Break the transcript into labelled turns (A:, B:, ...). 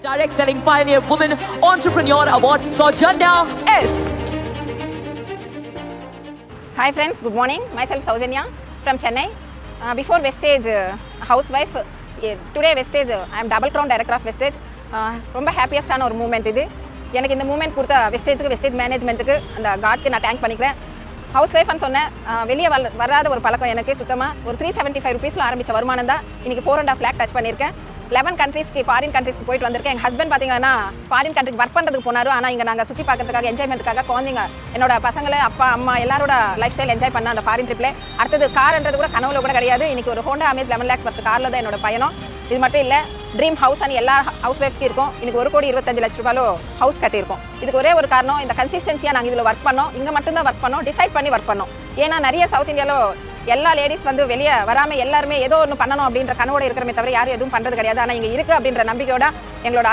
A: Direct Selling Pioneer Woman Entrepreneur Award, Saujanya S.
B: Hi friends, good morning. Myself Saujanya from Chennai. Before Vestige housewife, today Vestige, I am double crown director of Vestige. ரொம்ப ஹாப்பியஸ்டான ஒரு moment இது. எனக்கு இந்த moment கொடுத்த wastage மேனேஜ்மெண்ட்டுக்கு அந்த காட்க்கு நான் thank பண்ணிக்கிறேன். House ஒய்ஃப்னு சொன்னேன், வெளியே வராத ஒரு பழக்கம் எனக்கு சுத்தமாக. ஒரு 375 rupeesல ஆரம்பித்த வருமானம் தான் இன்றைக்கி 4.5 lakh டச் பண்ணியிருக்கேன். 11 கண்ட்ரீஸ்க்கு ஃபாரின் கண்ட்ரீஸ்க்கு போயிட்டு வந்திருக்கேன். எங்கள் ஹஸ்பண்ட் பார்த்தீங்கன்னா ஃபாரின் கண்ட்ரிக்கு ஒர்க் பண்ணுறதுக்கு போனார். ஆனால் இங்கே நாங்கள் சுற்றி பார்க்கறதுக்காக என்ஜாய்மெண்ட்டுக்காக குழந்தைங்க என்னோட பசங்களை அப்பா அம்மா எல்லாரோட லைஃப் ஸ்டைல் என்ஜாய் பண்ண அந்த ஃபாரின் ட்ரிப்பில். அடுத்தது கார்ன்றது கூட கனவுல கூட கிடையாது. இன்றைக்கி ஒரு ஹோண்டா அமேஸ் 11 lakhs worth காரில் தான் என்னோட பயணம். இது மட்டும் இல்லை, ட்ரீம் ஹவுஸ் அண்ட் எல்லா ஹவுஸ் ஒய்ஃப்ஸ்க்கு இருக்கும். இன்றைக்கி 1,25,00,000 ஹவுஸ் கட்டியிருக்கோம். இதுக்கு ஒரே ஒரு காரணம், இந்த கன்சிஸ்டன்சியாக நாங்கள் இதில் ஒர்க் பண்ணோம். இங்கே மட்டும்தான் ஒர்க் பண்ணோம், டிசைட் பண்ணி ஒர்க் பண்ணோம். ஏன்னா நிறைய சவுத் இந்தியாவில் எல்லா லேடிஸ் வெளியே வராமல் எல்லாருமே ஏதோ ஒன்று பண்ணணும் அப்படின்ற கனவோடு இருக்கிறமே தவிர யாரும் எதுவும் பண்ணுறது கிடையாது. ஆனால் இங்கே இருக்குது அப்படின்ற நம்பிக்கையோட எங்களோட